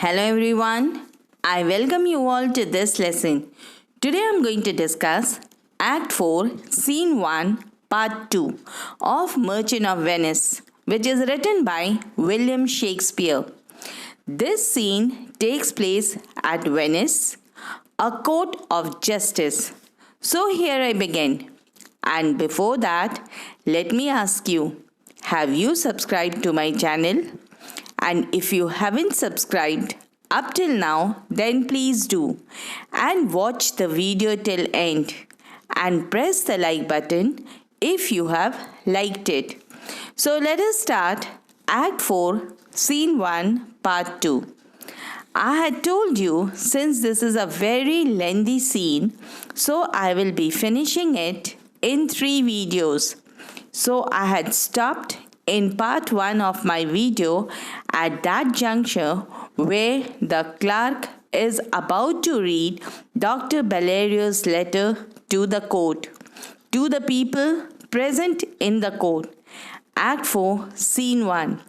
Hello everyone, I welcome you all to this lesson. Today I am going to discuss Act 4, Scene 1, Part 2 of Merchant of Venice, which is written by William Shakespeare. This scene takes place at Venice, a court of justice. So here I begin. And before that, let me ask you, have you subscribed to my channel? And if you haven't subscribed up till now, then please do. And watch the video till end. And press the like button if you have liked it. So let us start Act 4, Scene 1, Part 2. I had told you since this is a very lengthy scene, so I will be finishing it in 3 videos. So I had stopped in part 1 of my video at that juncture where the clerk is about to read Dr. Bellerio's letter to the court, to the people present in the court. Act 4, Scene 1.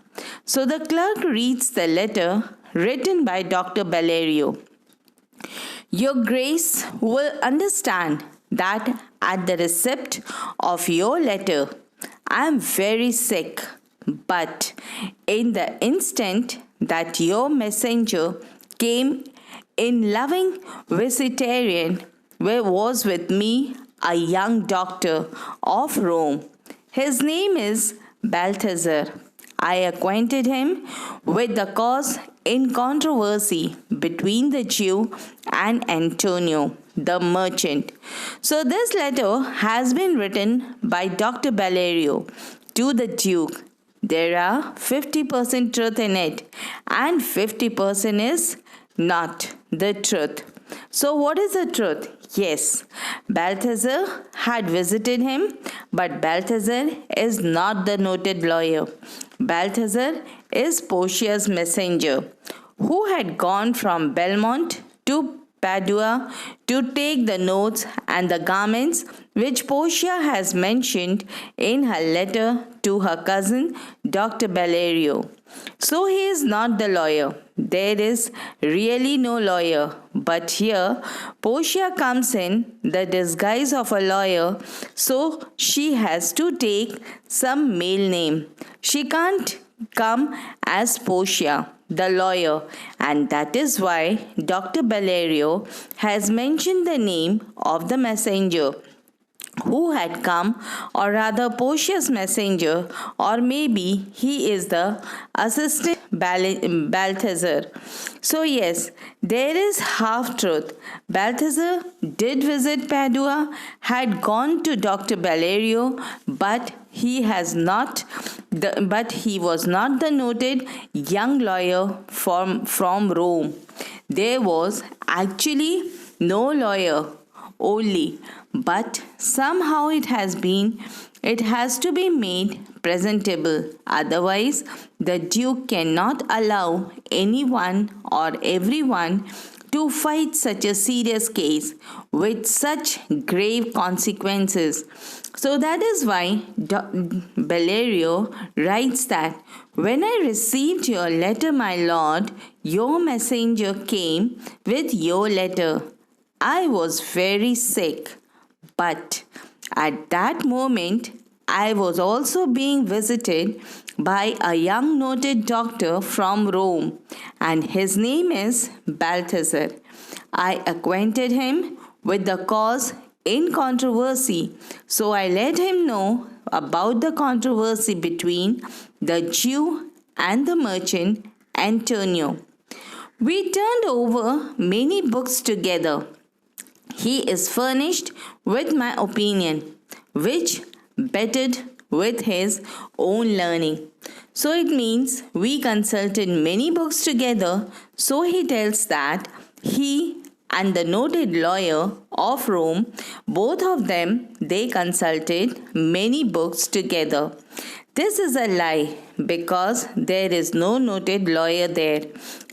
So the clerk reads the letter written by Dr. Bellerio. Your Grace will understand that at the receipt of your letter, I am very sick, but in the instant that your messenger came in loving Visitarian, where was with me a young doctor of Rome. His name is Balthazar. I acquainted him with the cause in controversy between the Jew and Antonio, the merchant. So this letter has been written by Dr. Bellerio to the Duke. There are 50% truth in it and 50% is not the truth. So what is the truth? Yes, Balthazar had visited him, but Balthazar is not the noted lawyer. Balthazar is Portia's messenger, who had gone from Belmont to Padua to take the notes and the garments which Portia has mentioned in her letter to her cousin Dr. Bellerio. So he is not the lawyer. There is really no lawyer. But here Portia comes in the disguise of a lawyer, so she has to take some male name. She can't come as Portia, the lawyer, and that is why Dr. Bellerio has mentioned the name of the messenger who had come, or rather Portia's messenger, or maybe he is the assistant Balthazar. So yes, there is half truth. Balthazar did visit Padua, had gone to Dr. Bellerio, but he was not the noted young lawyer from Rome. There was actually no lawyer only, but somehow it has to be made presentable. Otherwise, the Duke cannot allow anyone or everyone to fight such a serious case with such grave consequences. So that is why Bellerio writes that, when I received your letter, my lord, your messenger came with your letter. I was very sick, but at that moment I was also being visited by a young noted doctor from Rome, and his name is Balthazar. I acquainted him with the cause in controversy, so I let him know about the controversy between the Jew and the merchant Antonio. We turned over many books together. He is furnished with my opinion, which bettered with his own learning. So it means we consulted many books together. So he tells that he and the noted lawyer of Rome, both of them, they consulted many books together. This is a lie because there is no noted lawyer there.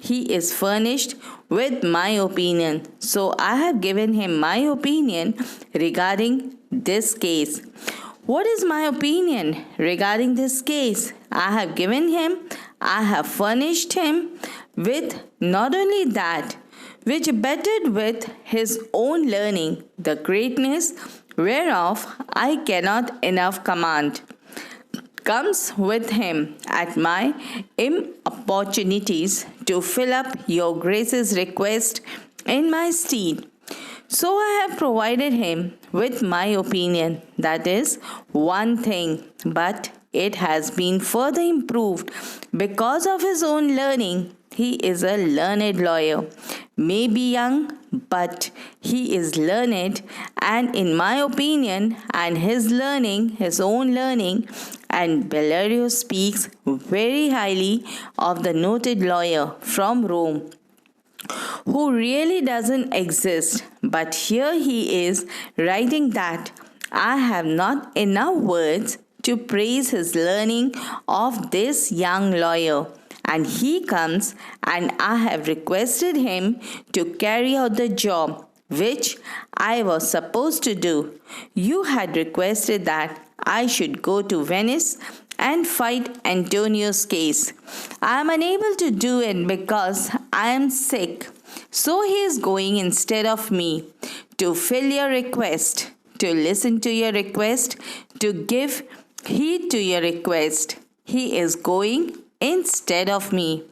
He is furnished with my opinion. So I have given him my opinion regarding this case. What is my opinion regarding this case? I have given him, I have furnished him with not only that, which bettered with his own learning, the greatness whereof I cannot enough command, comes with him at my importunities to fill up your grace's request in my stead. So I have provided him with my opinion, that is one thing, but it has been further improved because of his own learning. He is a learned lawyer, may be young, but he is learned, and in my opinion, and his learning, his own learning, and Bellario speaks very highly of the noted lawyer from Rome who really doesn't exist, but here he is writing that I have not enough words to praise his learning of this young lawyer. And he comes, and I have requested him to carry out the job which I was supposed to do. You had requested that I should go to Venice and fight Antonio's case. I am unable to do it because I am sick. So he is going instead of me to fill your request, to listen to your request, to give heed to your request. He is going instead of me.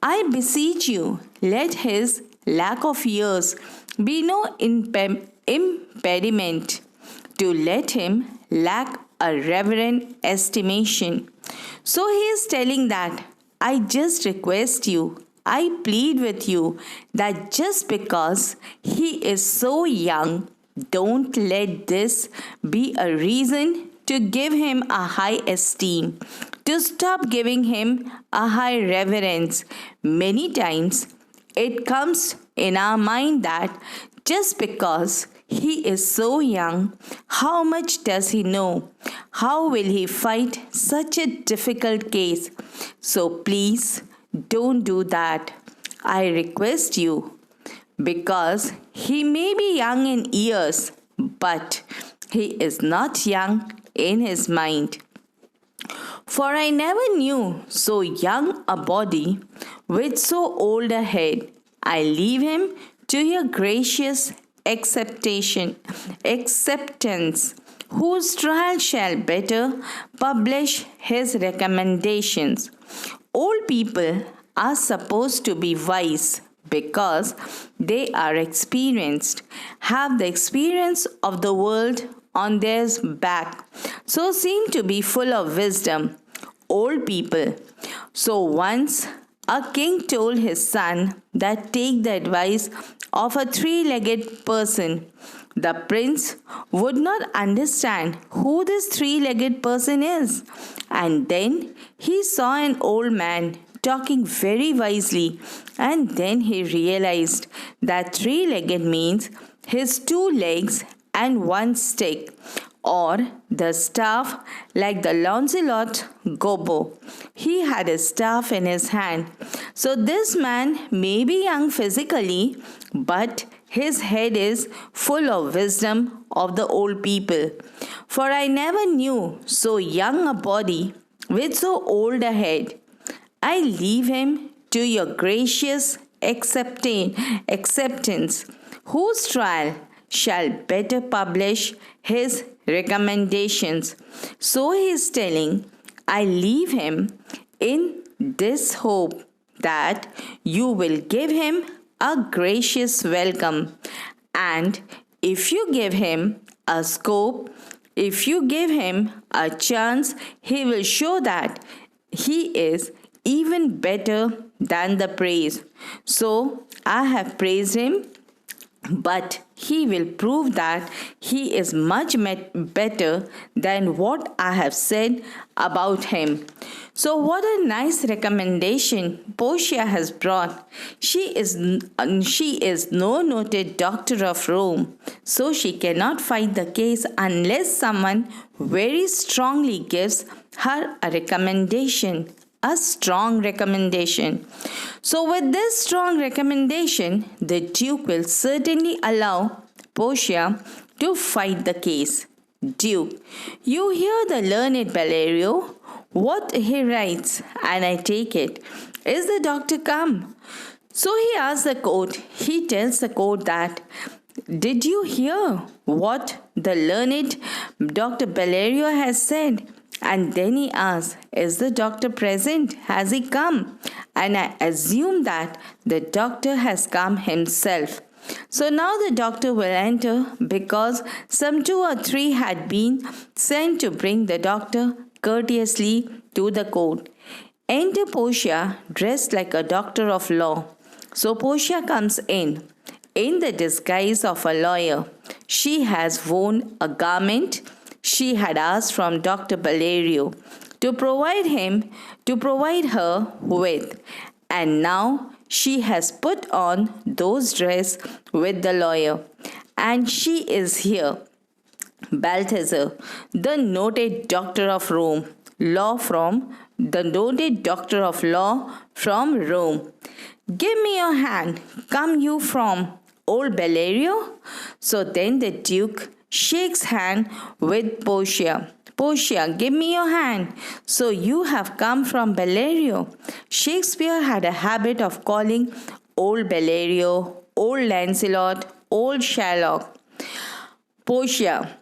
I beseech you, let his lack of years be no impediment to let him lack a reverent estimation. So he is telling that I just request you, I plead with you that just because he is so young, don't let this be a reason to give him a high esteem, to stop giving him a high reverence. Many times it comes in our mind that just because he is so young, how much does he know? How will he fight such a difficult case? So please don't do that. I request you, because he may be young in years, but he is not young in his mind. For I never knew so young a body with so old a head. I leave him to your gracious acceptance, whose trial shall better publish his recommendations. Old people are supposed to be wise because they are experienced, have the experience of the world on their back, so seem to be full of wisdom. Old people. So once a king told his son that take the advice of a three-legged person. The prince would not understand who this three-legged person is. And then he saw an old man talking very wisely, and then he realized that three-legged means his two legs and one stick, or the staff like the Lancelot Gobbo. He had a staff in his hand. So this man may be young physically, but his head is full of wisdom of the old people. For I never knew so young a body with so old a head. I leave him to your gracious acceptance, whose trial shall better publish his recommendations. So he is telling, I leave him in this hope that you will give him a gracious welcome. And if you give him a scope, if you give him a chance, he will show that he is even better than the praise. So I have praised him, but he will prove that he is much better than what I have said about him. So what a nice recommendation Portia has brought. She is no noted doctor of Rome, so she cannot fight the case unless someone very strongly gives her a recommendation. A strong recommendation. So with this strong recommendation, the Duke will certainly allow Portia to fight the case. Duke, you hear the learned Bellario. what he writes, and I take it. Is the doctor come? So he asks the court, he tells the court that, did you hear what the learned Dr. Valerio has said? And then he asks, is the doctor present? Has he come? And I assume that the doctor has come himself. So now the doctor will enter because some 2 or 3 had been sent to bring the doctor courteously to the court. Enter Portia dressed like a doctor of law. So Portia comes in the disguise of a lawyer. She has worn a garment she had asked from Dr. Valerio to provide her with, and now she has put on those dress with the lawyer, and she is here. Balthazar, the noted doctor of law from Rome. Give me your hand. Come you from old Valerio? So then the Duke shakes hand with Portia. Portia, give me your hand. So you have come from Valerio. Shakespeare had a habit of calling old Valerio, old Lancelot, old Sherlock. Portia,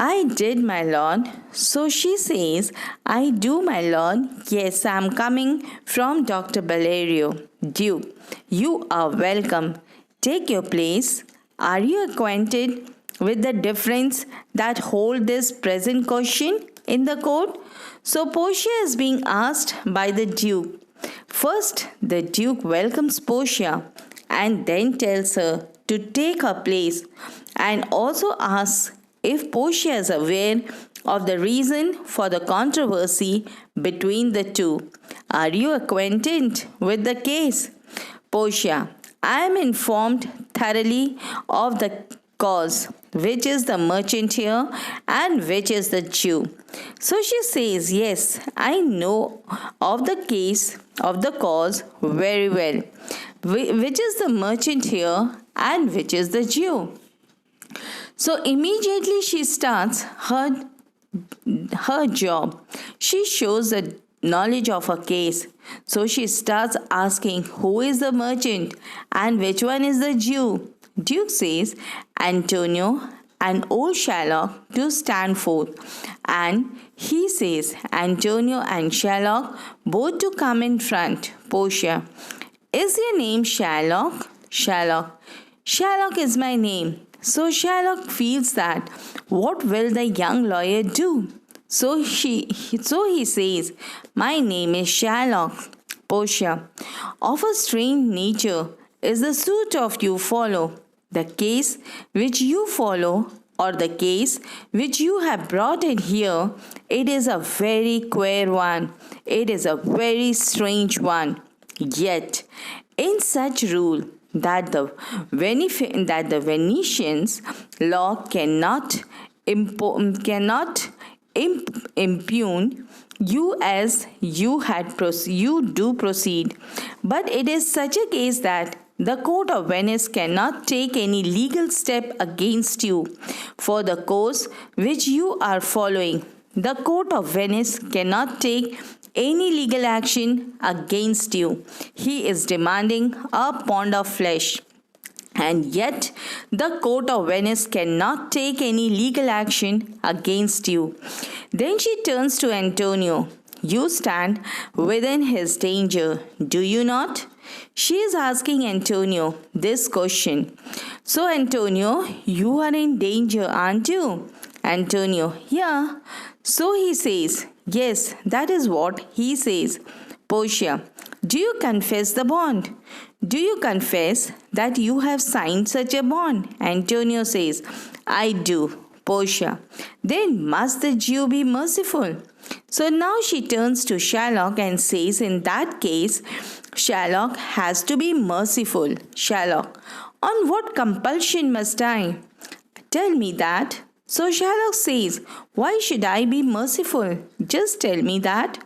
I did, my lord. So she says, I do, my lord. Yes, I am coming from Dr. Valerio. Duke, you are welcome. Take your place. Are you acquainted with the difference that hold this present question in the court? So Portia is being asked by the Duke. First, the Duke welcomes Portia and then tells her to take her place and also asks if Portia is aware of the reason for the controversy between the two. Are you acquainted with the case? Portia, I am informed thoroughly of the cause, which is the merchant here and which is the Jew. So she says, yes, I know of the case of the cause very well, which is the merchant here and which is the Jew. So immediately she starts her job. She shows the knowledge of her case. So she starts asking who is the merchant and which one is the Jew. Duke says Antonio and old Sherlock to stand forth, and he says Antonio and Sherlock both to come in front. Portia, is your name Sherlock? Sherlock, Sherlock is my name. So Sherlock feels that what will the young lawyer do? So he says, my name is Sherlock. Portia, of a strange nature is the suit of you follow. The case which you follow, or the case which you have brought in here, it is a very queer one. It is a very strange one. Yet, in such rule that the Venetians law cannot impugn you as you do proceed. But it is such a case that the Court of Venice cannot take any legal step against you for the course which you are following. The Court of Venice cannot take any legal action against you. He is demanding a pound of flesh. And yet, the Court of Venice cannot take any legal action against you. Then she turns to Antonio. You stand within his danger, do you not? She is asking Antonio this question. So, Antonio, you are in danger, aren't you? Antonio, yeah. So he says, yes, that is what he says. Portia, do you confess the bond? Do you confess that you have signed such a bond? Antonio says, I do. Portia, then must the Jew be merciful? So now she turns to Sherlock and says, in that case, Sherlock has to be merciful. Sherlock, on what compulsion must I? Tell me that. So Sherlock says, why should I be merciful? Just tell me that.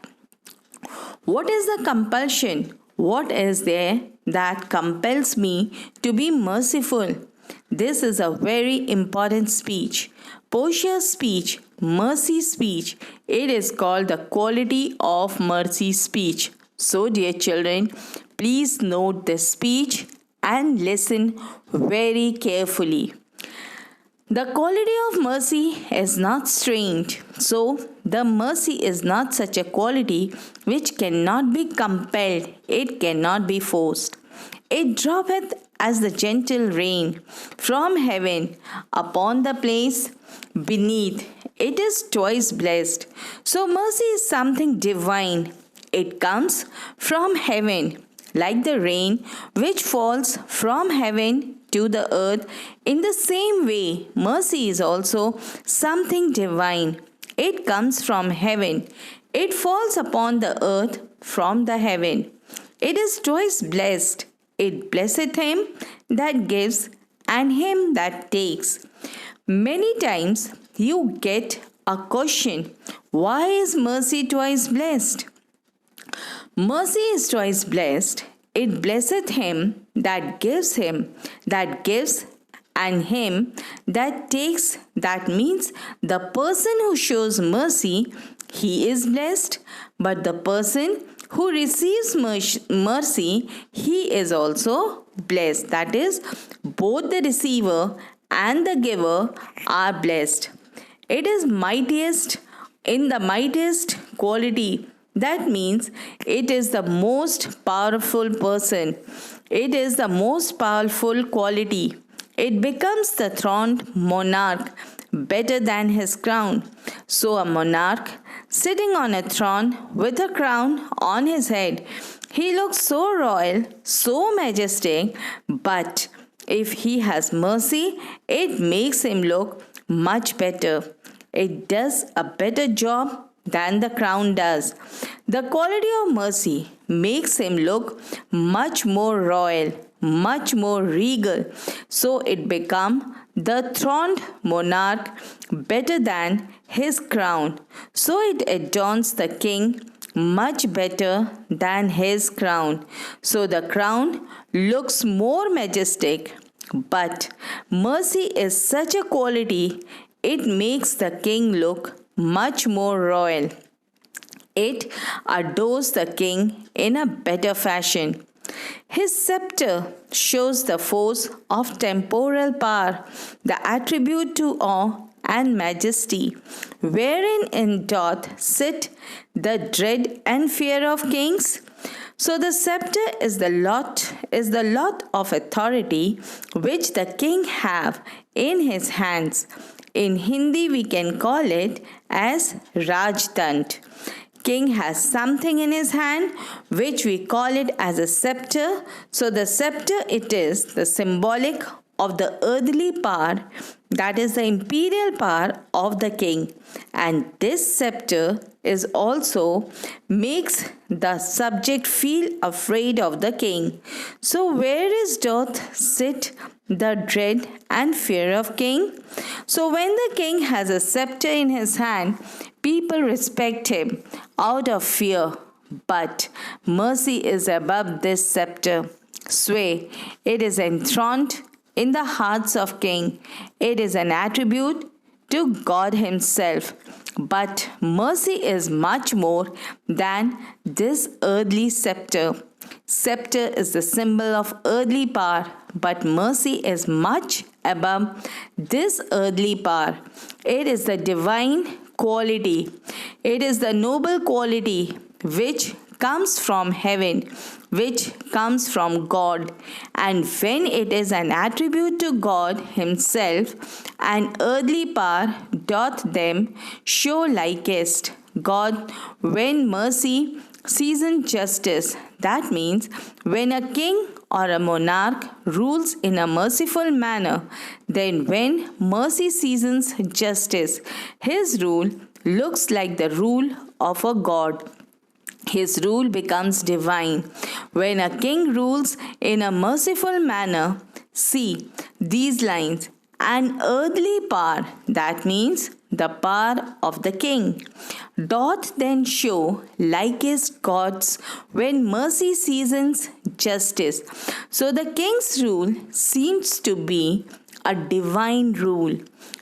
What is the compulsion? What is there that compels me to be merciful? This is a very important speech. Portia's speech mercy speech. It is called the quality of mercy speech. So, dear children, please note this speech and listen very carefully. The quality of mercy is not strained, so the mercy is not such a quality which cannot be compelled, it cannot be forced. It droppeth as the gentle rain from heaven upon the place beneath. It is twice blessed. So mercy is something divine. It comes from heaven, like the rain which falls from heaven to the earth. In the same way, mercy is also something divine. It comes from heaven. It falls upon the earth from the heaven. It is twice blessed. It blesseth him that gives and him that takes. Many times you get a question, why is mercy twice blessed? Mercy is twice blessed. It blesseth him that gives, and him that takes. That means the person who shows mercy, he is blessed, but the person who receives mercy, he is also blessed. That is, both the receiver and the giver are blessed. It is mightiest in the mightiest quality. That means it is the most powerful person. It is the most powerful quality. It becomes the throned monarch better than his crown. So a monarch sitting on a throne with a crown on his head, he looks so royal, so majestic, but if he has mercy, it makes him look much better. It does a better job than the crown does. The quality of mercy makes him look much more royal, much more regal. So it become the throned monarch better than his crown. So it adorns the king much better than his crown. So the crown looks more majestic, but mercy is such a quality, it makes the king look much more royal. It adores the king in a better fashion. His scepter shows the force of temporal power, the attribute to awe and majesty, wherein doth sit the dread and fear of kings. So the scepter is the lot of authority which the king have in his hands. In Hindi we can call it as Rajdant. King has something in his hand which we call it as a scepter. So the scepter, it is the symbolic of the earthly power, that is the imperial power of the king. And this scepter is also makes the subject feel afraid of the king. So where is doth sit the dread and fear of king? So when the king has a scepter in his hand, people respect him out of fear. But mercy is above this scepter. Sway, it is enthroned in the hearts of king. It is an attribute to God himself. But mercy is much more than this earthly scepter. Scepter is the symbol of earthly power, but mercy is much above this earthly power. It is the divine quality. It is the noble quality which comes from heaven, which comes from God. And when it is an attribute to God himself, an earthly power doth them show likest God when mercy seasons justice. That means when a king or a monarch rules in a merciful manner, then when mercy seasons justice, his rule looks like the rule of a god. His rule becomes divine. When a king rules in a merciful manner, see these lines, an earthly power, that means the power of the king, doth then show likest gods when mercy seasons justice. So the king's rule seems to be a divine rule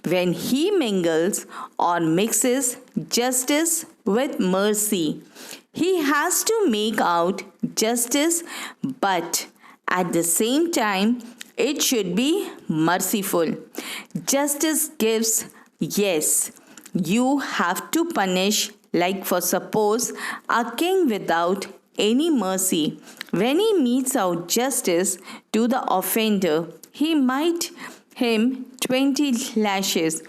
when he mingles or mixes justice with mercy. He has to make out justice, but at the same time, it should be merciful. Justice gives, yes, you have to punish, like for suppose, a king without any mercy. When he metes out justice to the offender, he might him 20 lashes.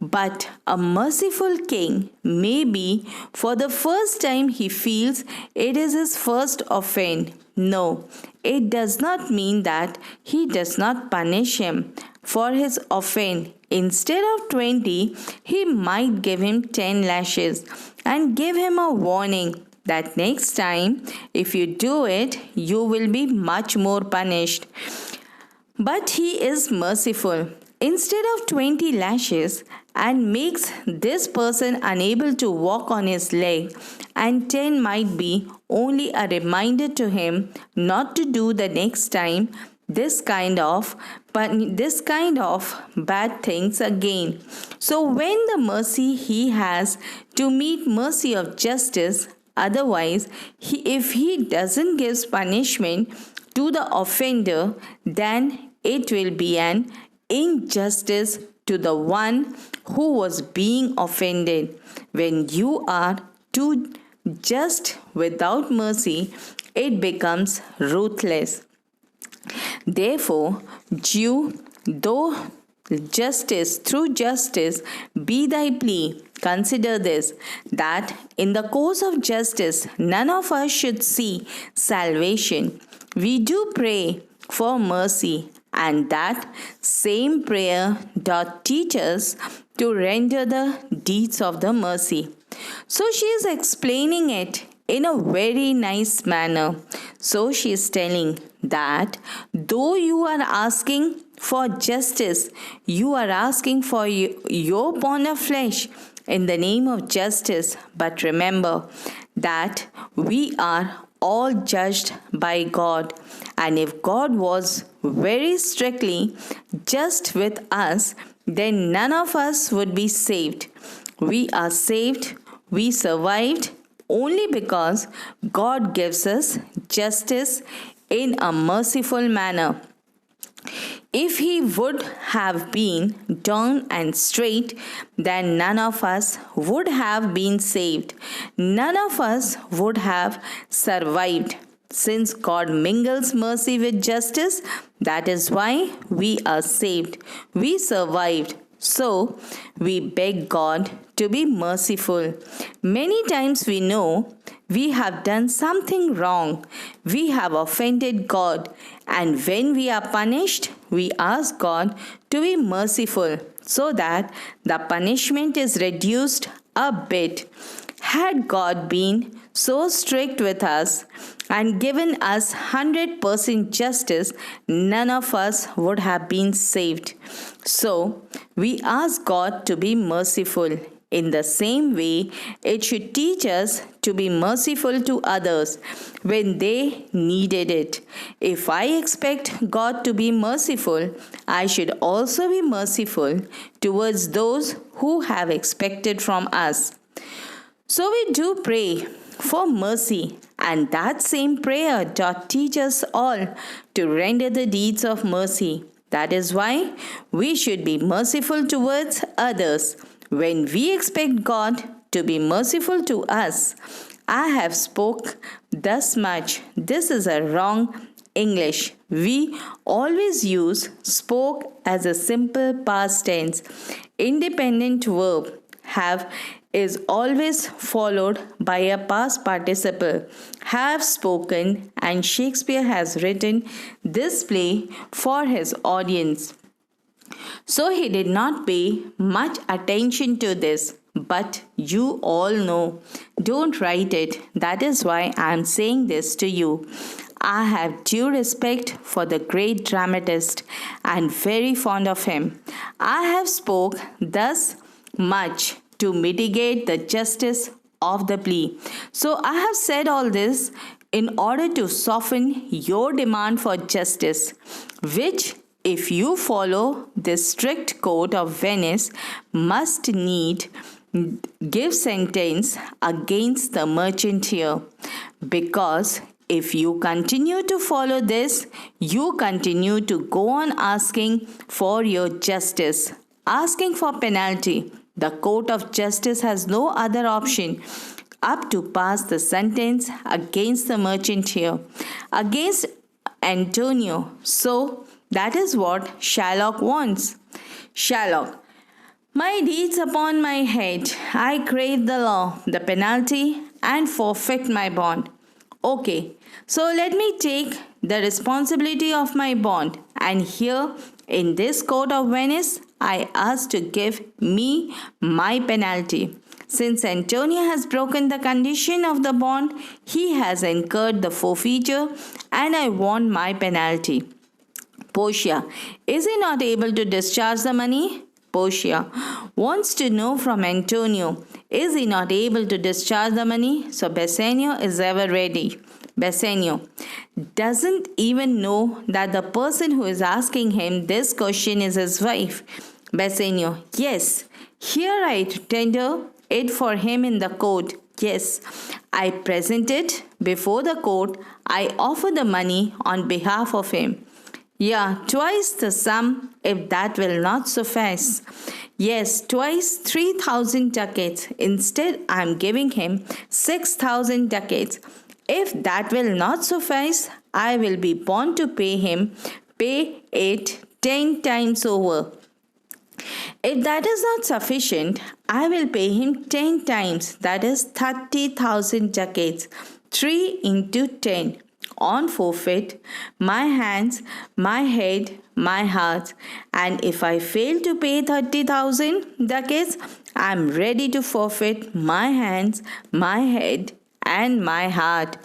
But a merciful king may be for the first time he feels it is his first offense. No, it does not mean that he does not punish him for his offense. Instead of 20, he might give him 10 lashes and give him a warning that next time, if you do it, you will be much more punished. But he is merciful. Instead of 20 lashes, and makes this person unable to walk on his leg, and 10 might be only a reminder to him not to do the next time this kind of bad things again. So when the mercy he has to meet mercy of justice, otherwise if he doesn't give punishment to the offender, then it will be an injustice to the one who was being offended. When you are too just without mercy, it becomes ruthless. Therefore, Jew, though justice through justice be thy plea, consider this, that in the course of justice none of us should see salvation. We do pray for mercy, and that same prayer doth teach us to render the deeds of the mercy. So she is explaining it in a very nice manner. So she is telling that though you are asking for justice, you are asking for your pound of flesh in the name of justice. But remember that we are all judged by God. And if God was very strictly just with us, then none of us would be saved. We are saved, we survived only because God gives us justice in a merciful manner. If he would have been down and straight, then none of us would have been saved. None of us would have survived. Since God mingles mercy with justice, that is why we are saved. We survived. So, we beg God to be merciful. Many times we know we have done something wrong. We have offended God. And when we are punished, we ask God to be merciful so that the punishment is reduced a bit. Had God been so strict with us and given us 100% justice, none of us would have been saved. So, we ask God to be merciful. In the same way, it should teach us to be merciful to others when they needed it. If I expect God to be merciful, I should also be merciful towards those who have expected from us. So we do pray for mercy, and that same prayer doth teach us all to render the deeds of mercy. That is why we should be merciful towards others. When we expect God to be merciful to us, I have spoke thus much. This is a wrong English. We always use spoke as a simple past tense. Independent verb have is always followed by a past participle. Have spoken, and Shakespeare has written this play for his audience. So he did not pay much attention to this. But you all know, don't write it. That is why I am saying this to you. I have due respect for the great dramatist and very fond of him. I have spoke thus much to mitigate the justice of the plea. So I have said all this in order to soften your demand for justice, which if you follow this strict code of Venice, must need give sentence against the merchant here, because if you continue to follow this, you continue to go on asking for your justice, asking for penalty. The court of justice has no other option up to pass the sentence against the merchant here, against Antonio. So that is what Shylock wants. Shylock: my deeds upon my head, I crave the law, the penalty, and forfeit my bond. Okay, so let me take the responsibility of my bond, and here in this court of Venice, I ask to give me my penalty. Since Antonio has broken the condition of the bond, he has incurred the forfeiture, and I want my penalty. Portia: is he not able to discharge the money? Portia wants to know from Antonio, is he not able to discharge the money? So Bassanio is ever ready. Bassanio doesn't even know that the person who is asking him this question is his wife. Bassanio: yes, here I tender it for him in the court. Yes, I present it before the court. I offer the money on behalf of him. Yeah, twice the sum, if that will not suffice. Yes, twice 3,000 ducats. Instead, I am giving him 6,000 ducats. If that will not suffice, I will be bound to pay it 10 times over. If that is not sufficient, I will pay him 10 times, that is 30,000 ducats. 3 into 10. On forfeit, my hands, my head, my heart. And if I fail to pay 30,000 ducats, I am ready to forfeit my hands, my head, and my heart.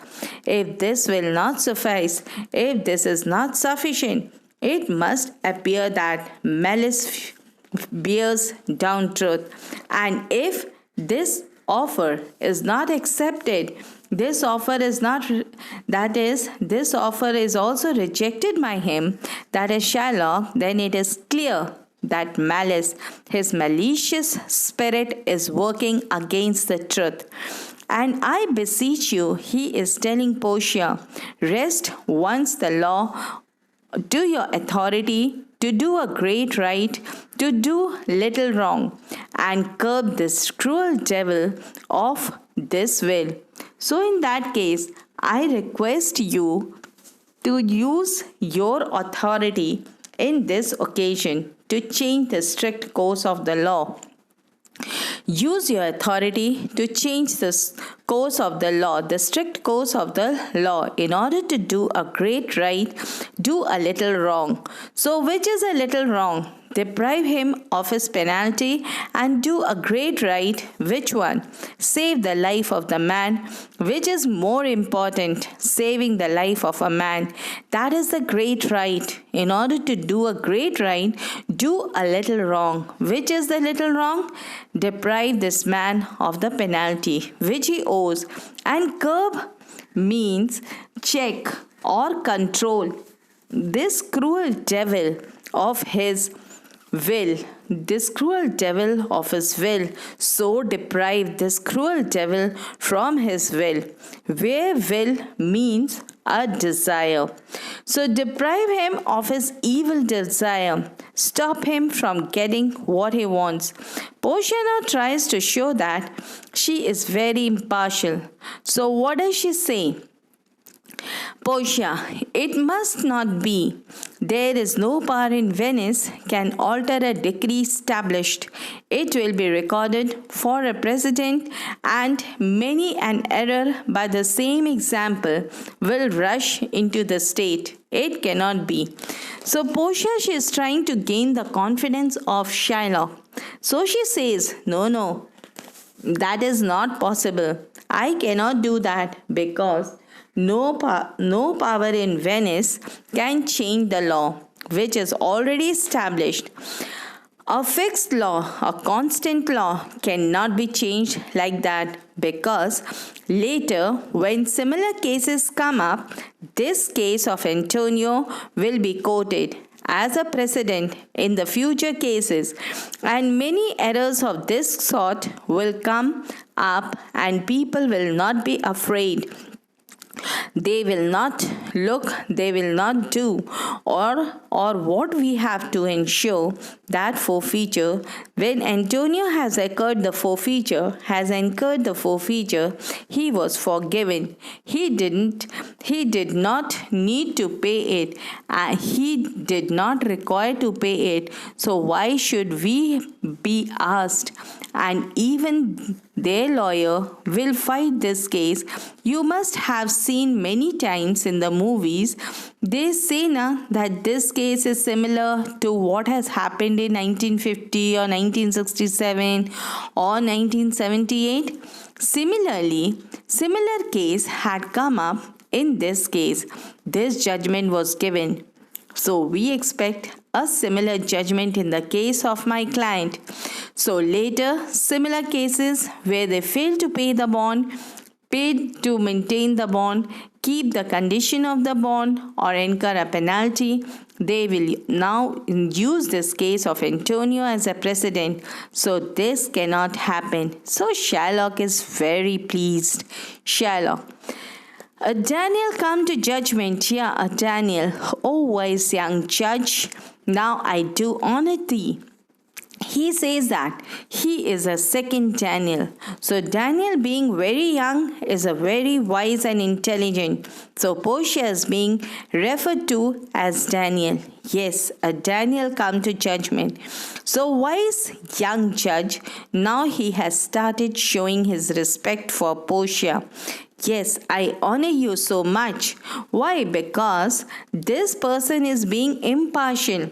If this will not suffice, if this is not sufficient, it must appear that malice bears down truth. And if this offer is not accepted, this offer is also rejected by him, that is Shylock, then it is clear that malice, his malicious spirit, is working against the truth. And I beseech you, he is telling Portia, rest once the law to your authority, to do a great right, to do little wrong, and curb this cruel devil of this will. So in that case, I request you to use your authority in this occasion to change the strict course of the law. Use your authority to change the course of the law, the strict course of the law, in order to do a great right, do a little wrong. So which is a little wrong? Deprive him of his penalty and do a great right. Which one? Save the life of the man. Which is more important? Saving the life of a man. That is the great right. In order to do a great right, do a little wrong. Which is the little wrong? Deprive this man of the penalty which he owes. And curb means check or control this cruel devil of his will, this cruel devil of his will. So deprive this cruel devil from his will, where will means a desire. So deprive him of his evil desire. Stop him from getting what he wants. Portia now tries to show that she is very impartial. So what does she say? Portia: it must not be. There is no power in Venice can alter a decree established. It will be recorded for a precedent, and many an error by the same example will rush into the state. It cannot be. So Portia, she is trying to gain the confidence of Shylock. So she says, no, that is not possible. I cannot do that because no power in Venice can change the law, which is already established. A fixed law, a constant law, cannot be changed like that, because later, when similar cases come up, this case of Antonio will be quoted, as a precedent in the future cases, and many errors of this sort will come up, and people will not be afraid. They will not look, they will not do, or what we have to ensure that forfeiture, when Antonio has incurred the forfeiture, he was forgiven. He did not need to pay it. He did not require to pay it. So why should we be asked? And even their lawyer will fight this case. You must have seen many times in the movies, they say that this case is similar to what has happened in 1950 or 1967 or 1978. Similarly, similar case had come up in this case. This judgment was given. So we expect a similar judgment in the case of my client. So later, similar cases where they fail to pay the bond, paid to maintain the bond, keep the condition of the bond, or incur a penalty, they will now use this case of Antonio as a precedent. So this cannot happen. So Shylock is very pleased. Shylock. Daniel come to judgment. Yeah, Daniel. O wise young judge, now I do honor thee. He says that he is a second Daniel. So Daniel, being very young, is a very wise and intelligent. So Portia is being referred to as Daniel. Yes, a Daniel come to judgment. So wise young judge, now he has started showing his respect for Portia. Yes, I honor you so much. Why? Because this person is being impartial.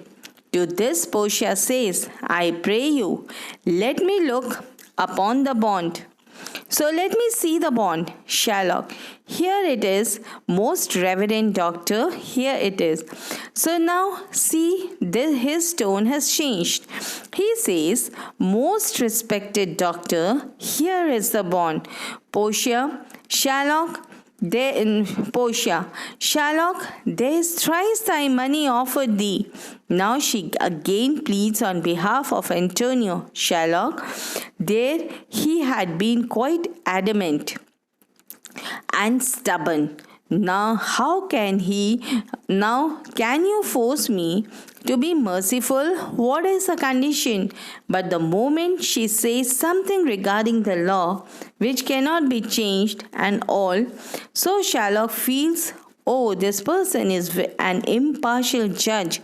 To this Portia says, I pray you, let me look upon the bond. So let me see the bond. Shylock. Here it is, most reverend doctor. Here it is. So now see, his tone has changed. He says, most respected doctor, here is the bond. Portia, Shylock, there in Portia, Shylock, there is thrice thy money offered thee. Now she again pleads on behalf of Antonio. Shylock, there he had been quite adamant and stubborn. Now can you force me to be merciful? What is the condition? But the moment she says something regarding the law, which cannot be changed and all, so Shylock feels, oh, this person is an impartial judge.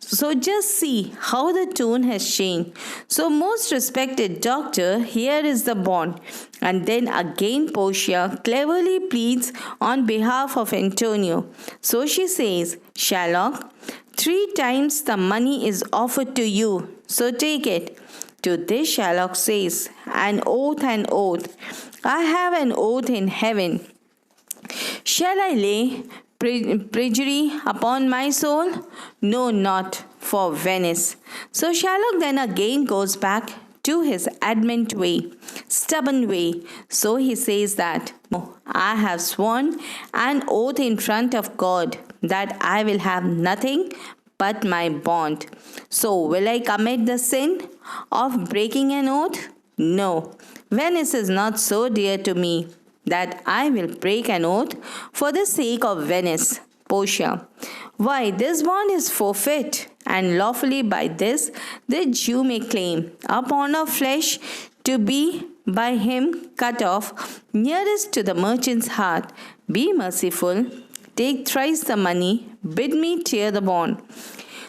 So just see how the tone has changed. So most respected doctor, here is the bond. And then again Portia cleverly pleads on behalf of Antonio. So she says, Shylock, 3 times the money is offered to you. So take it. To this Shylock says, an oath, an oath. I have an oath in heaven. Shall I lay perjury upon my soul? No, not for Venice. So Shylock then again goes back to his adamant way, stubborn way. So he says that, I have sworn an oath in front of God that I will have nothing but my bond. So will I commit the sin of breaking an oath? No, Venice is not so dear to me that I will break an oath for the sake of Venice. Portia. Why, this bond is forfeit, and lawfully by this the Jew may claim a pound of flesh to be by him cut off nearest to the merchant's heart. Be merciful, take thrice the money, bid me tear the bond.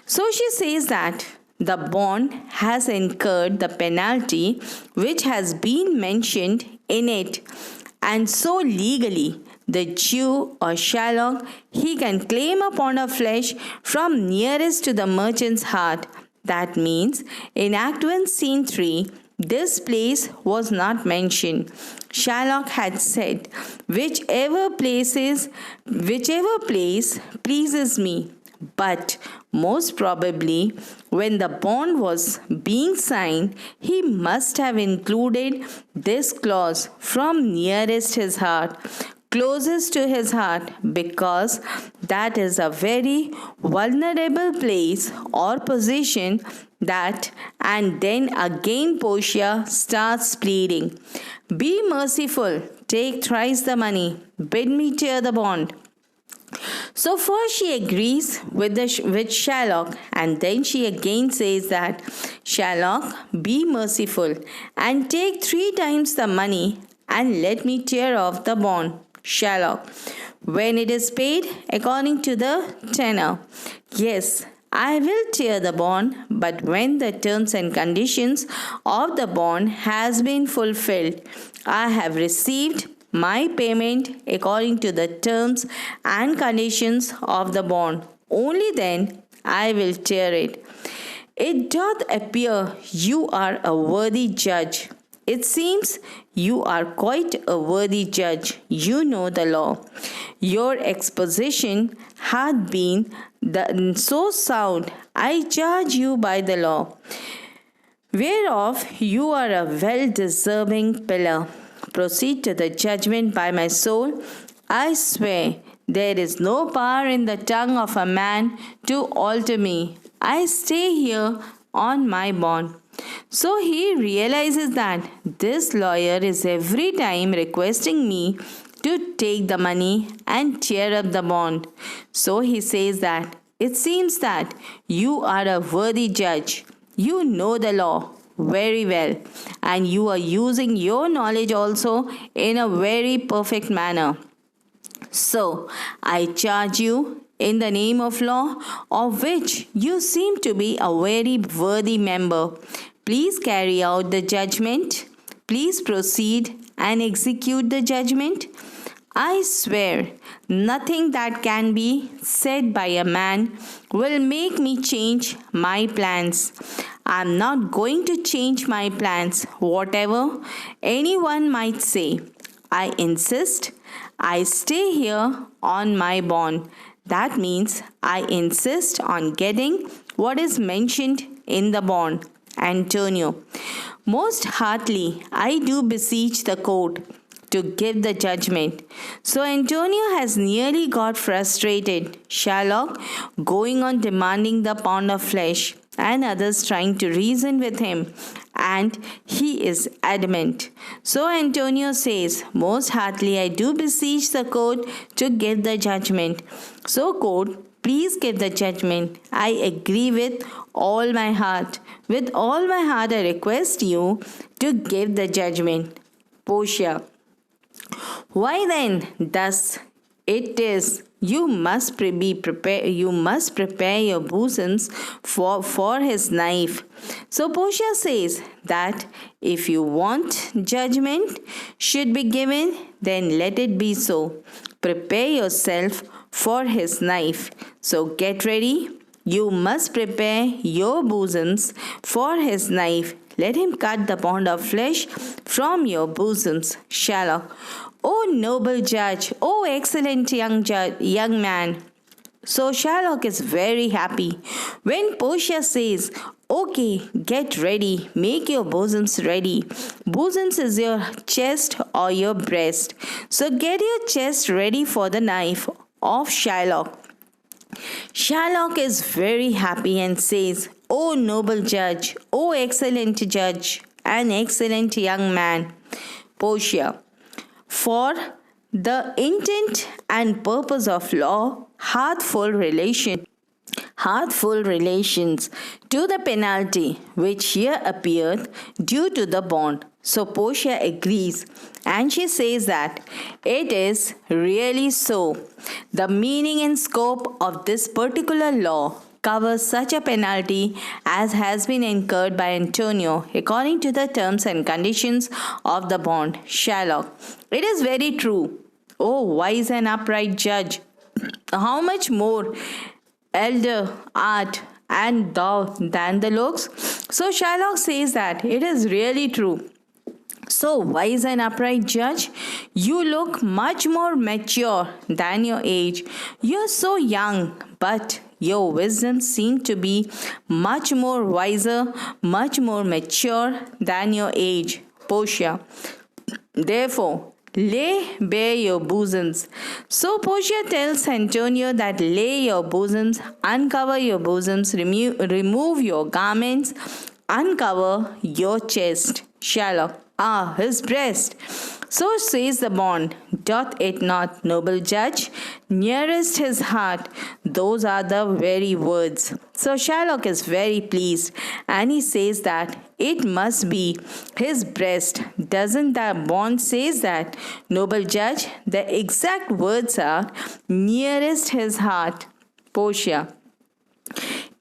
So she says that the bond has incurred the penalty which has been mentioned in it. And so legally, the Jew or Shylock, he can claim a pound of flesh from nearest to the merchant's heart. That means in Act 1, Scene 3, this place was not mentioned. Shylock had said, whichever place pleases me. But most probably, when the bond was being signed, he must have included this clause from nearest his heart. closest to his heart because that is a very vulnerable place or position that. And then again Portia starts pleading, "Be merciful, take thrice the money, bid me tear the bond." So first she agrees with Shylock, and then she again says that, "Shylock, be merciful and take 3 times the money and let me tear off the bond." Shylock, "When it is paid according to the tenor, yes, I will tear the bond, but when the terms and conditions of the bond has been fulfilled, I have received my payment according to the terms and conditions of the bond, only then I will tear it. It doth appear you are a worthy judge. It seems you are quite a worthy judge. You know the law. Your exposition hath been so sound, I charge you by the law, whereof you are a well-deserving pillar. Proceed to the judgment by my soul. I swear there is no power in the tongue of a man to alter me. I stay here on my bond." So he realizes that this lawyer is every time requesting me to take the money and tear up the bond. So he says that, "It seems that you are a worthy judge. You know the law very well, and you are using your knowledge also in a very perfect manner. So I charge you in the name of law, of which you seem to be a very worthy member. Please carry out the judgment. Please proceed and execute the judgment. I swear nothing that can be said by a man will make me change my plans. I'm not going to change my plans, whatever anyone might say. I insist. I stay here on my bond. That means I insist on getting what is mentioned in the bond." Antonio, "Most heartily I do beseech the court to give the judgment." So Antonio has nearly got frustrated. Shylock going on demanding the pound of flesh, and others trying to reason with him, and he is adamant. So Antonio says, "Most heartily I do beseech the court to give the judgment." So court, please give the judgment. I agree with all my heart. With all my heart I request you to give the judgment. Portia, why then thus it is you must prepare your bosoms for his knife. So Portia says that if you want judgment should be given, then let it be so. Prepare yourself for his knife. So get ready. You must prepare your bosoms for his knife. Let him cut the pound of flesh from your bosoms. Shylock, "O noble judge, O excellent young man." So Shylock is very happy when Portia says, "Okay, get ready, make your bosoms ready." Bosoms is your chest or your breast. So get your chest ready for the knife of Shylock. Shylock is very happy and says, "O noble judge, O excellent judge, an excellent young man." Portia, "For the intent and purpose of law hath full relations to the penalty which here appeareth due to the bond." So Portia agrees, and she says that it is really so. The meaning and scope of this particular law covers such a penalty as has been incurred by Antonio according to the terms and conditions of the bond. Shylock, "It is very true. O wise and upright judge, how much more elder art and thou than the looks?" So Shylock says that it is really true. So wise and upright judge, you look much more mature than your age. You are so young, but your wisdom seems to be much more wiser, much more mature than your age. Portia, therefore, lay bare your bosoms. So Portia tells Antonio that lay your bosoms, uncover your bosoms, remove your garments, uncover your chest. Shylock, ah, his breast. So says the bond, doth it not, noble judge? Nearest his heart, those are the very words. So Shylock is very pleased and he says that it must be his breast. Doesn't the bond says that, noble judge? The exact words are nearest his heart. Portia,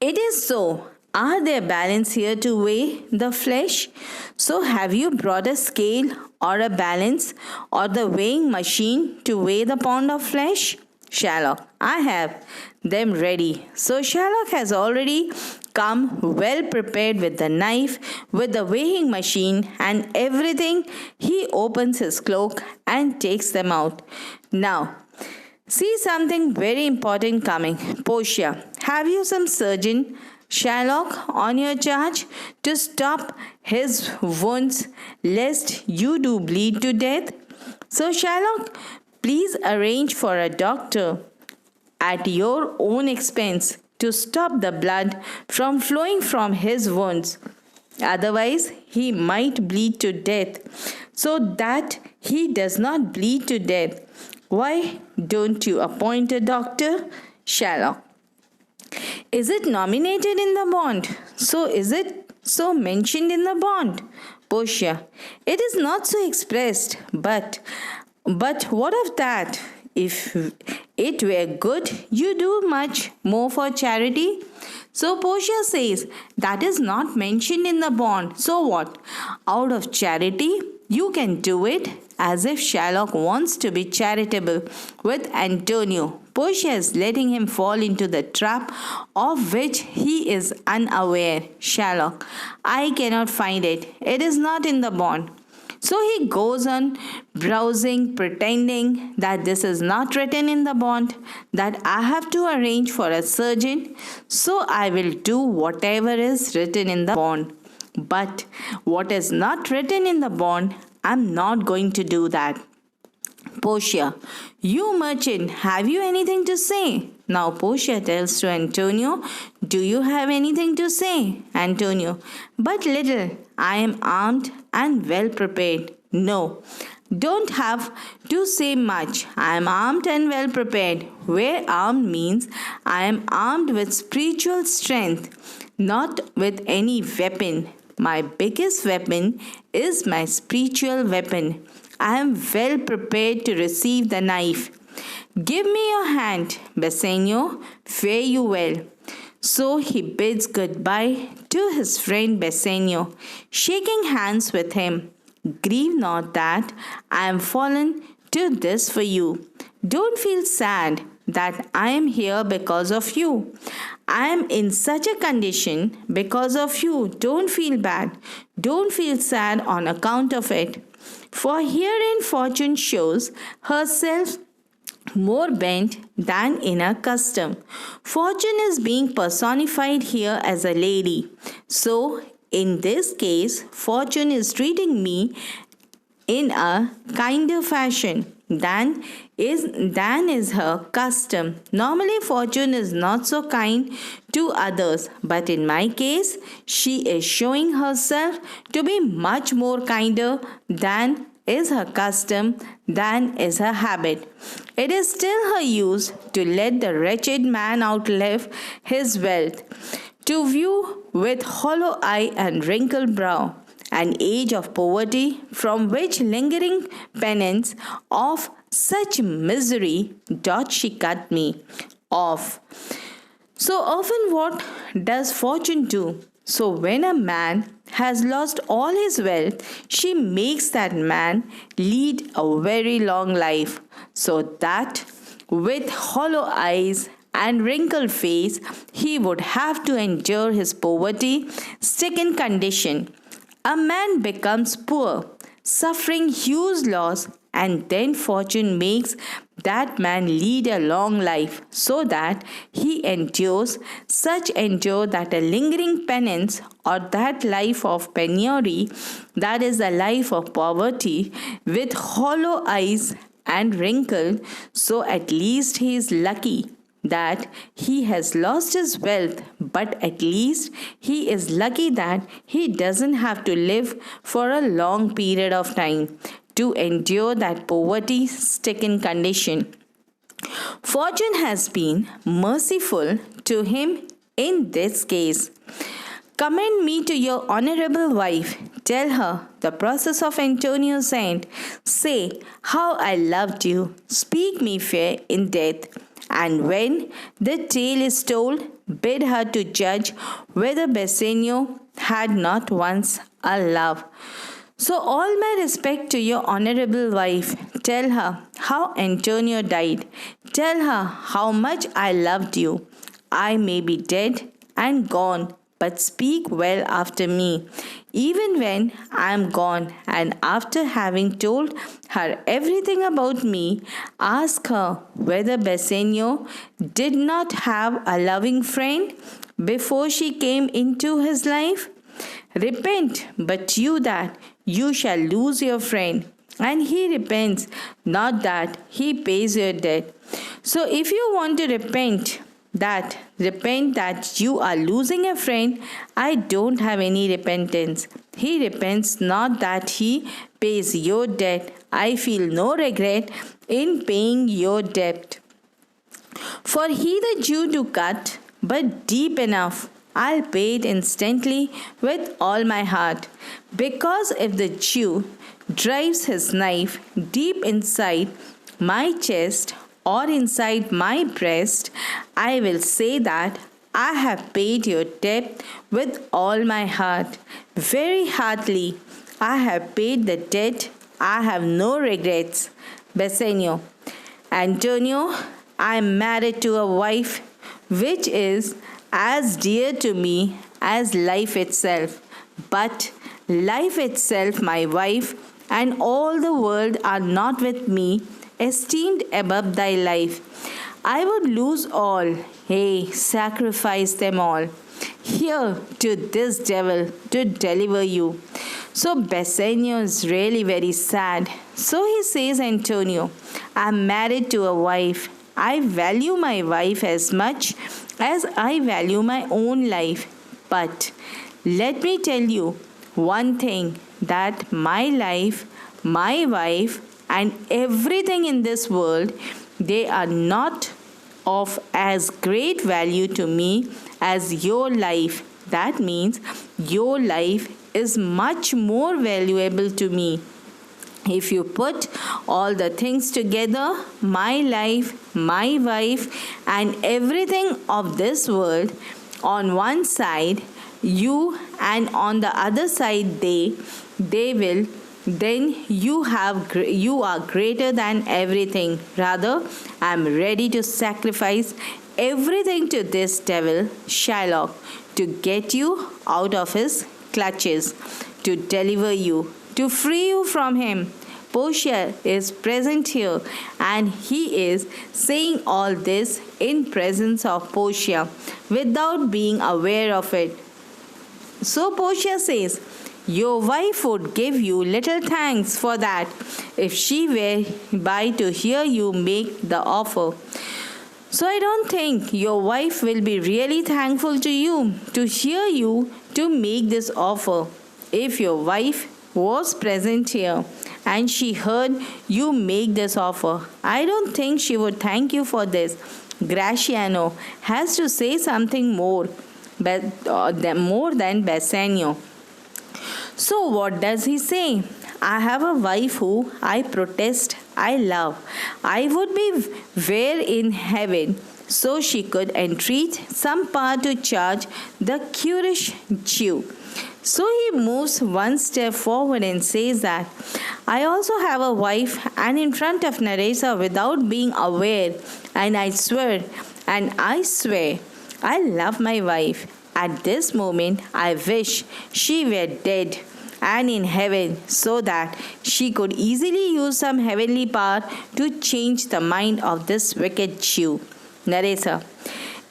it is so. Are there balance here to weigh the flesh? So have you brought a scale or a balance or the weighing machine to weigh the pound of flesh? Shylock, I have them ready. So Shylock has already come well prepared with the knife, with the weighing machine and everything. He opens his cloak and takes them out. Now, see something very important coming. Portia, have you some surgeon Shylock on your charge to stop his wounds lest you do bleed to death? So Shylock, please arrange for a doctor at your own expense to stop the blood from flowing from his wounds. Otherwise, he might bleed to death. So that he does not bleed to death, why don't you appoint a doctor? Shylock, is it nominated in the bond? So is it so mentioned in the bond? Portia, it is not so expressed, but what of that? If it were good, you do much more for charity. So Portia says, that is not mentioned in the bond. So what? Out of charity, you can do it, as if Shylock wants to be charitable with Antonio. Portia is letting him fall into the trap of which he is unaware. Shylock, I cannot find it. It is not in the bond. So he goes on browsing, pretending that this is not written in the bond, that I have to arrange for a surgeon, so I will do whatever is written in the bond. But what is not written in the bond, I'm not going to do that. Portia, you merchant, have you anything to say? Now Portia tells to Antonio, do you have anything to say? Antonio, but little. I am armed and well prepared. No, don't have to say much. I am armed and well prepared. Where armed means I am armed with spiritual strength, not with any weapon. My biggest weapon is my spiritual weapon. I am well prepared to receive the knife. Give me your hand, Bassanio. Fare you well. So he bids goodbye to his friend Bassanio, shaking hands with him. Grieve not that I am fallen to this for you. Don't feel sad that I am here because of you. I am in such a condition because of you. Don't feel bad. Don't feel sad on account of it. For herein fortune shows herself more bent than in her custom. Fortune is being personified here as a lady. So, in this case, Fortune is treating me in a kinder fashion than is her custom. Normally, Fortune is not so kind to others, but in my case, she is showing herself to be much more kinder than is her custom, than is her habit. It is still her use to let the wretched man outlive his wealth, to view with hollow eye and wrinkled brow an age of poverty from which lingering penance of such misery doth she cut me off. So often what does fortune do? So when a man has lost all his wealth, she makes that man lead a very long life, so that with hollow eyes and wrinkled face, he would have to endure his poverty-stricken condition. A man becomes poor, suffering huge loss and then fortune makes that man lead a long life, so that he endures that a lingering penance, or that life of penury, that is a life of poverty with hollow eyes and wrinkled, so at least he is lucky that he has lost his wealth, but at least he is lucky that he doesn't have to live for a long period of time to endure that poverty stricken condition. Fortune has been merciful to him in this case. Commend me to your honorable wife. Tell her the process of Antonio said. Say how I loved you. Speak me fair in death. And when the tale is told, bid her to judge whether Bassanio had not once a love. So all my respect to your honorable wife. Tell her how Antonio died. Tell her how much I loved you. I may be dead and gone, but speak well after me. Even when I am gone, and after having told her everything about me, ask her whether Bassanio did not have a loving friend before she came into his life. Repent, but you that you shall lose your friend, and he repents, not that he pays your debt. So if you want to repent that you are losing a friend, I don't have any repentance. He repents not that he pays your debt. I feel no regret in paying your debt. For he the Jew to cut, but deep enough, I'll pay it instantly with all my heart. Because if the Jew drives his knife deep inside my chest or inside my breast, I will say that I have paid your debt with all my heart. Very heartily, I have paid the debt. I have no regrets. Bassanio. Antonio, I am married to a wife which is as dear to me as life itself. But life itself, my wife, and all the world are not with me, esteemed above thy life. I would lose all, sacrifice them all, here to this devil to deliver you. So Bassanio is really very sad. So he says, Antonio, I am married to a wife. I value my wife as much as I value my own life. But let me tell you one thing, that my life, my wife, and everything in this world, they are not of as great value to me as your life. That means your life is much more valuable to me. If you put all the things together, my life, my wife, and everything of this world, on one side, you, and on the other side, they will, then you are greater than everything. Rather, I am ready to sacrifice everything to this devil, Shylock, to get you out of his clutches, to deliver you, to free you from him. Portia is present here, and he is saying all this in presence of Portia without being aware of it. So Portia says, your wife would give you little thanks for that if she were by to hear you make the offer. So I don't think your wife will be really thankful to you to hear you to make this offer. If your wife was present here and she heard you make this offer, I don't think she would thank you for this. Gratiano has to say something more, more than Bassanio. So what does he say? I have a wife who I protest I love. I would be where in heaven, so she could entreat some power to charge the curious Jew. So he moves one step forward and says that I also have a wife, and in front of Nerissa without being aware, and I swear, I love my wife. At this moment, I wish she were dead. and in heaven, so that she could easily use some heavenly power to change the mind of this wicked Jew. Narrator: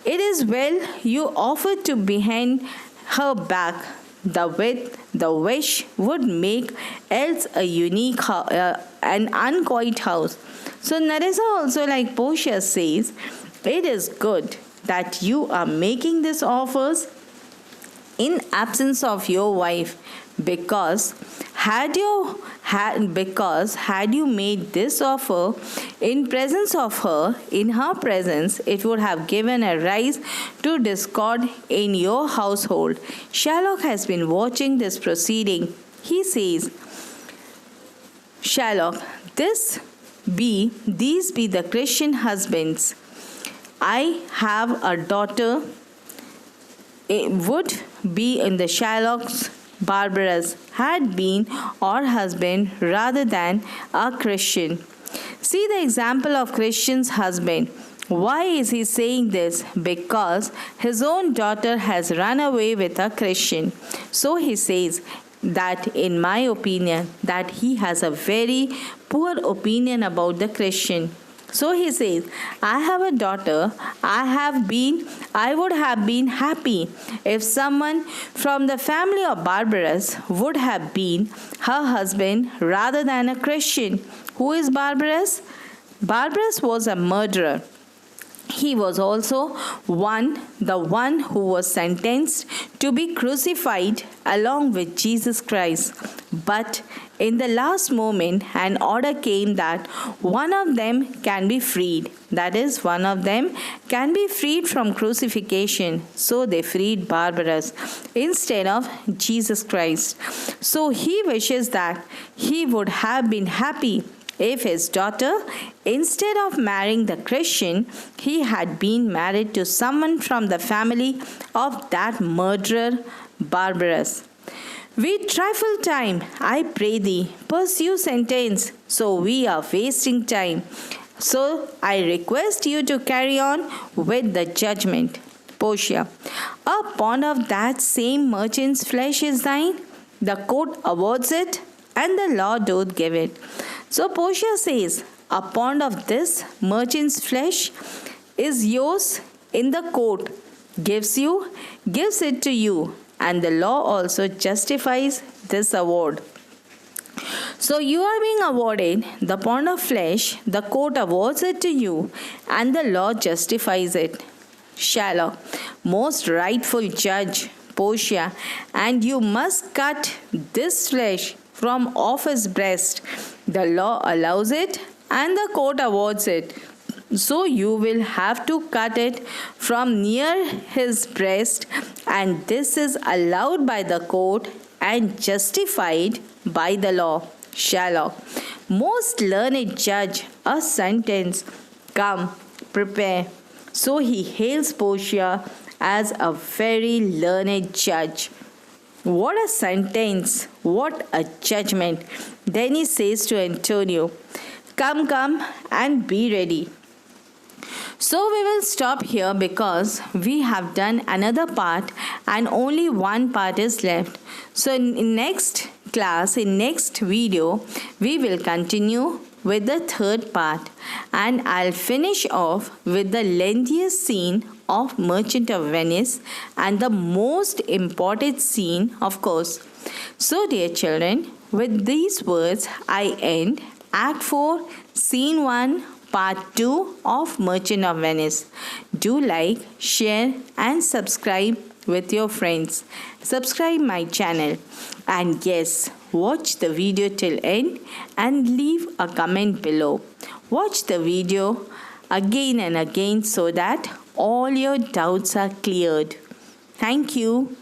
It is well you offered to behind her back the wish would make else a unique an unquiet house. So Naresa also, like Portia, says, it is good that you are making these offers in absence of your wife, because had you made this offer in presence of her, in her presence, it would have given a rise to discord in your household. Shylock has been watching this proceeding. He says, Shylock, these be the Christian husbands. I have a daughter. It would be in the Shylock's Barbarous had been our husband rather than a Christian. See the example of Christian's husband. Why is he saying this? Because his own daughter has run away with a Christian. So he says that, in my opinion, that he has a very poor opinion about the Christian. So he says, I have a daughter. I would have been happy if someone from the family of Barbarous would have been her husband rather than a Christian. Who is Barbarous? Barbarous was a murderer. He was also the one who was sentenced to be crucified along with Jesus Christ. But in the last moment, an order came that one of them can be freed. That is, one of them can be freed from crucifixion. So they freed Barbarous instead of Jesus Christ. So he wishes that he would have been happy if his daughter, instead of marrying the Christian, he had been married to someone from the family of that murderer Barbarous. We trifle time, I pray thee, pursue sentence, so we are wasting time. So I request you to carry on with the judgment. Portia: A pound of that same merchant's flesh is thine, the court awards it, and the law doth give it. So Portia says, a pound of this merchant's flesh is yours in the court, gives it to you, and the law also justifies this award. So you are being awarded the pound of flesh, the court awards it to you, and the law justifies it. Shylock: Most rightful judge, Portia, and you must cut this flesh from off his breast. The law allows it, and the court awards it. So you will have to cut it from near his breast, and this is allowed by the court and justified by the law. Shylock: Most learned judge, a sentence. Come, prepare. So he hails Portia as a very learned judge. What a sentence! What a judgment! Then he says to Antonio, Come, and be ready. So we will stop here because we have done another part and only one part is left. So in next class, in next video, we will continue with the third part, and I'll finish off with the lengthiest scene of Merchant of Venice and the most important scene, of course. So dear children, with these words I end Act 4, Scene 1, Part 2 of Merchant of Venice. Do like, share and subscribe with your friends. Subscribe my channel, and yes, watch the video till end and leave a comment below. Watch the video again and again so that all your doubts are cleared. Thank you.